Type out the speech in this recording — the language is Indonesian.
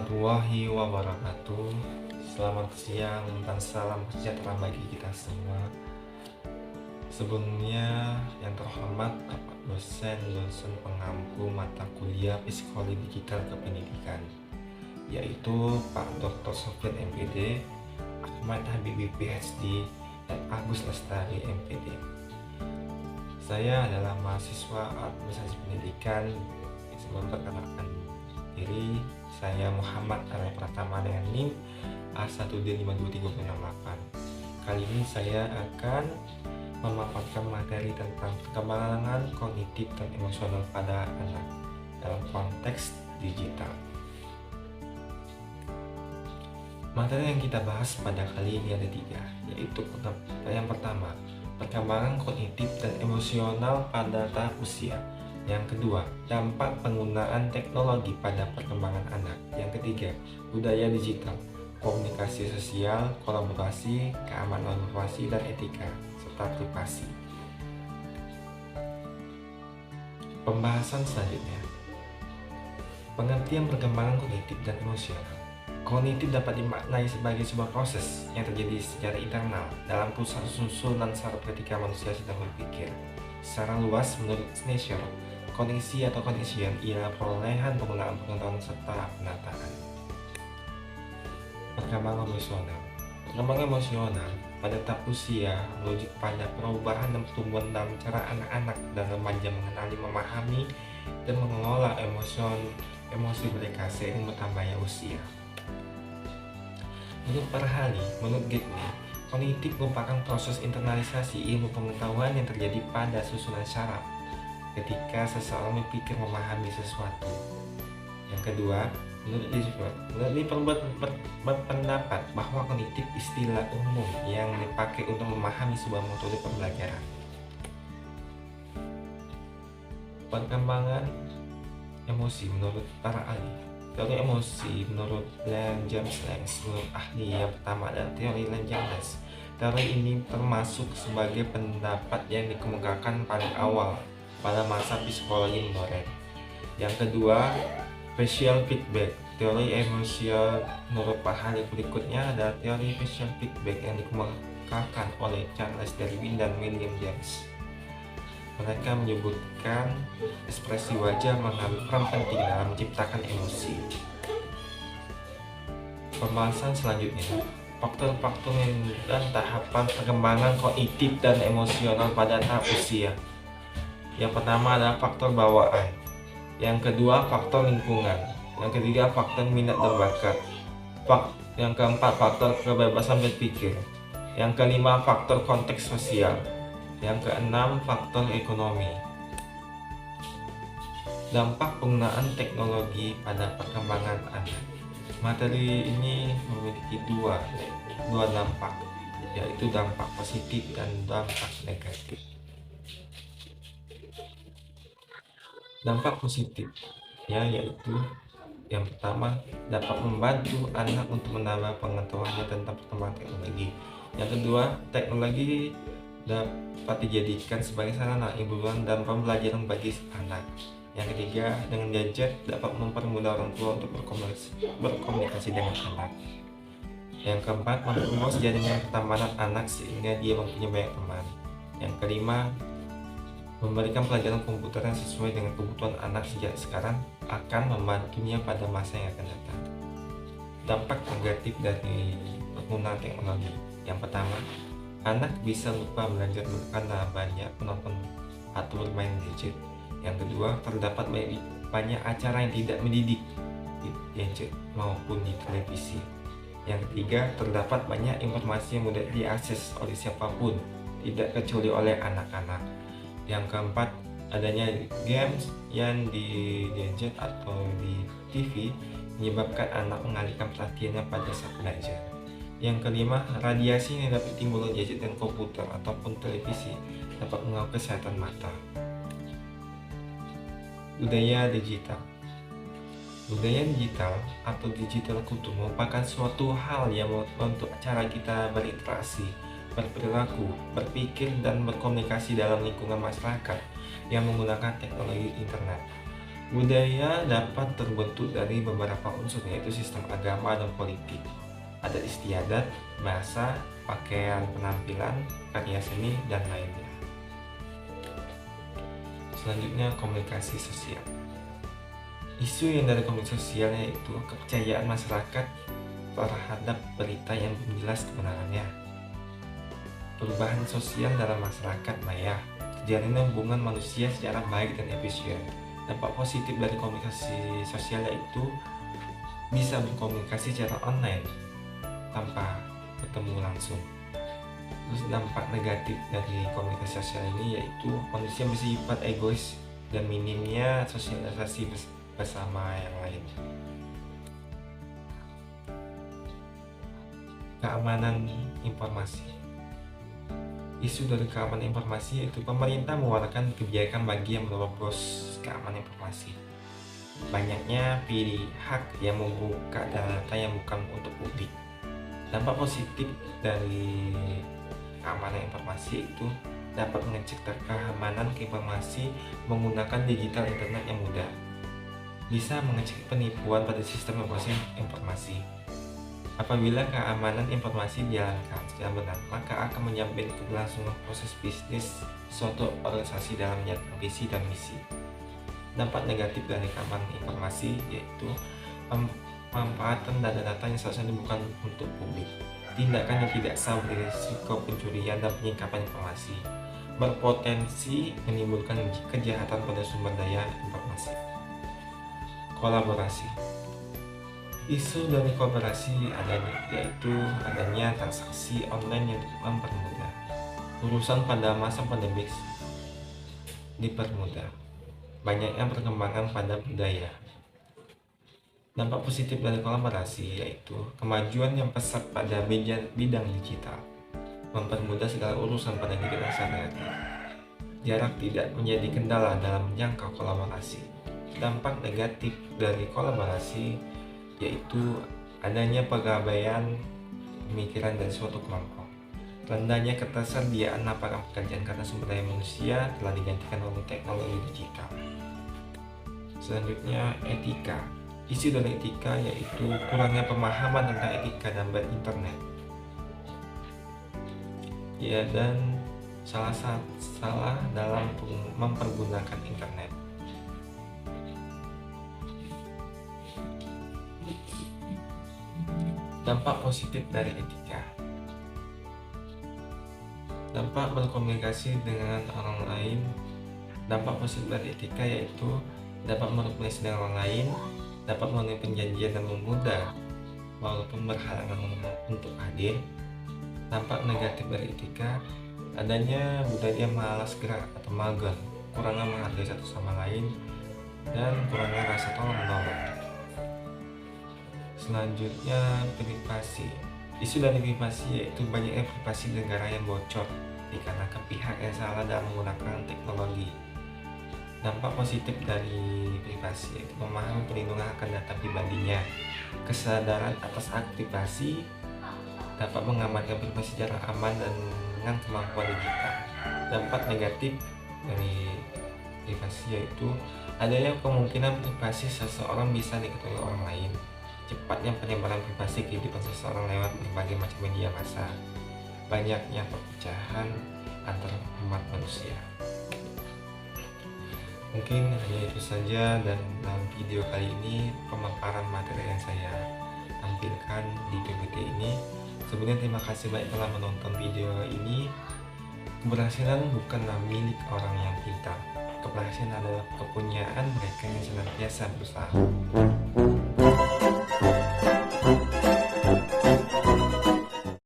warahmatullahi wabarakatuh. Selamat siang dan salam sejahtera bagi kita semua. Sebelumnya, yang terhormat Bapak dosen pengampu mata kuliah Psikologi Digital Kependidikan, yaitu Pak Dr. Sofyan MPD, Ahmad Habibi PhD, dan Agus Lestari MPD. Saya adalah mahasiswa Administrasi Pendidikan. Sebelum perkenalkan diri, saya Muhammad Arya Pratama dengan NIM A1D52368. Kali ini saya akan memaparkan materi tentang perkembangan kognitif dan emosional pada anak dalam konteks digital. Materi yang kita bahas pada kali ini ada 3, yaitu yang pertama, perkembangan kognitif dan emosional pada tahap usia. Yang kedua, dampak penggunaan teknologi pada perkembangan anak. Yang ketiga, budaya digital, komunikasi sosial, kolaborasi, keamanan informasi, dan etika, serta privasi. Pembahasan selanjutnya, pengertian perkembangan kognitif dan emosional. Kognitif dapat dimaknai sebagai sebuah proses yang terjadi secara internal dalam pusat susunan saraf ketika manusia sedang berpikir. Secara luas, menurut Schneller, kognisi atau cognition ialah perolehan penggunaan pengetahuan serta penataan. Perkembangan emosional. Perkembangan emosional pada tahap usia merujuk pada perubahan dan pertumbuhan dalam cara anak-anak dan remaja mengenali, memahami, dan mengelola emosi mereka seiring bertambahnya usia. Menurut Parhali, menurut Gatney, kognitif merupakan proses internalisasi ilmu pengetahuan yang terjadi pada susunan syaraf ketika seseorang berpikir memahami sesuatu. Yang kedua, menurut Livermore berpendapat bahwa kognitif istilah umum yang dipakai untuk memahami sebuah metode pembelajaran. Perkembangan emosi menurut para ahli. Teori emosi menurut James Lange, menurut ahli yang pertama adalah teori Lange. Teori ini termasuk sebagai pendapat yang dikemukakan paling awal pada masa psikologi modern. Yang kedua, facial feedback. Teori emosional menurut ahli berikutnya adalah teori facial feedback yang dikemukakan oleh Charles Darwin dan William James. Mereka menyebutkan ekspresi wajah mengambil peran penting dalam menciptakan emosi. Pembahasan selanjutnya, faktor-faktor dan tahapan perkembangan kognitif dan emosional pada tahap usia. Yang pertama adalah faktor bawaan. Yang kedua, faktor lingkungan. Yang ketiga, faktor minat dan bakat. Yang keempat, faktor kebebasan berpikir. Yang kelima, faktor konteks sosial. Yang keenam, faktor ekonomi. Dampak penggunaan teknologi pada perkembangan anak. Materi ini memiliki dua dampak, yaitu dampak positif dan dampak negatif. Dampak positif yaitu yang pertama, dapat membantu anak untuk menambah pengetahuannya tentang perkembangan teknologi. Yang kedua, teknologi dapat dijadikan sebagai sarana hiburan dan pembelajaran bagi anak. Yang ketiga, dengan gadget dapat mempermudah orang tua untuk berkomunikasi dengan anak. Yang keempat, memperluas jaringan pertemanan anak sehingga dia mempunyai banyak teman. Yang kelima, memberikan pelajaran komputer yang sesuai dengan kebutuhan anak sejak sekarang akan membantunya pada masa yang akan datang. Dampak negatif dari penggunaan teknologi. Yang pertama, anak bisa lupa belajar karena banyak menonton atau bermain gadget. Yang kedua, terdapat banyak acara yang tidak mendidik di gadget maupun di televisi. Yang ketiga, terdapat banyak informasi yang mudah diakses oleh siapapun, tidak kecuali oleh anak-anak. Yang keempat, adanya games yang di gadget atau di TV menyebabkan anak mengalihkan perhatiannya pada saat belajar. Yang kelima, radiasi yang dapat timbul dari gadget dan komputer ataupun televisi dapat mengganggu kesehatan mata. Budaya digital. Budaya digital atau digital kultur merupakan suatu hal yang membentuk cara kita berinteraksi, berperilaku, berpikir, dan berkomunikasi dalam lingkungan masyarakat yang menggunakan teknologi internet. Budaya dapat terbentuk dari beberapa unsur, yaitu sistem agama dan politik, adat istiadat, bahasa, pakaian, penampilan, karya seni, dan lainnya. Selanjutnya, komunikasi sosial. Isu yang dari komunikasi sosial yaitu kepercayaan masyarakat terhadap berita yang belum jelas kebenarannya, perubahan sosial dalam masyarakat maya, terjalinnya hubungan manusia secara baik dan efisien. Dampak positif dari komunikasi sosial yaitu bisa berkomunikasi secara online tanpa bertemu langsung. Terus dampak negatif dari komunikasi sosial ini yaitu manusia bersifat egois dan minimnya sosialisasi bersama yang lain. Keamanan informasi. Isu dari keamanan informasi yaitu pemerintah mengeluarkan kebijakan bagi yang menerobos keamanan informasi. Banyaknya pihak yang membuka data yang bukan untuk publik. Dampak positif dari keamanan informasi itu dapat mengecek keamanan informasi menggunakan digital internet yang mudah. Bisa mengecek penipuan pada sistem informasi. Apabila keamanan informasi dijalankan secara benar, maka akan menjamin keberlangsungan proses bisnis suatu organisasi dalam menjalankan visi dan misi. Dampak negatif dari keamanan informasi yaitu pemanfaatan data-data yang seharusnya bukan untuk publik, tindakan yang tidak sah berisiko pencurian dan penyingkapan informasi, berpotensi menimbulkan kejahatan pada sumber daya informasi. Kolaborasi. Isu dari kolaborasi yaitu adanya transaksi online yang mempermudah urusan pada masa pandemik, dipermudah banyaknya perkembangan pada budaya. Dampak positif dari kolaborasi yaitu kemajuan yang pesat pada bidang digital, mempermudah segala urusan pada kehidupan sehari-hari. Jarak tidak menjadi kendala dalam menjangkau kolaborasi. Dampak negatif dari kolaborasi yaitu adanya pengabaian pemikiran dari suatu kelompok, rendahnya ketersediaan lapangan pekerjaan karena sumber daya manusia telah digantikan oleh teknologi digital. Selanjutnya, etika. Isu dari etika yaitu kurangnya pemahaman tentang etika dan berinternet. Ya, dan salah dalam mempergunakan internet. Dampak positif dari etika. Dampak berkomunikasi dengan orang lain. Dampak positif dari etika yaitu dapat berkomunikasi dengan orang lain, dapat memenuhi perjanjian dan memudah walaupun berhalangan untuk hadir. Dampak negatif dari etika, adanya budaya malas gerak atau mager, kurangnya menghargai satu sama lain, dan kurangnya rasa tolong menolong. Selanjutnya, privasi. Isu dari privasi yaitu banyaknya privasi negara yang bocor dikarenakan pihak yang salah dalam menggunakan teknologi. Dampak positif dari privasi yaitu memahami perlindungan akan data pribadinya. Kesadaran atas hak privasi dapat mengamankan privasi secara aman dan dengan kemampuan digital. Dampak negatif dari privasi yaitu adanya kemungkinan privasi seseorang bisa diketahui orang lain. Cepatnya penyebaran privasi kehidupan seseorang lewat berbagai macam media massa. Banyaknya perpecahan antar umat manusia. Mungkin hanya itu saja, dan dalam video kali ini pemaparan materi yang saya tampilkan di PPT ini. Sebenarnya terima kasih banyak telah menonton video ini. Keberhasilan bukanlah milik orang yang pintar. Keberhasilan adalah kepunyaan mereka yang senantiasa berusaha.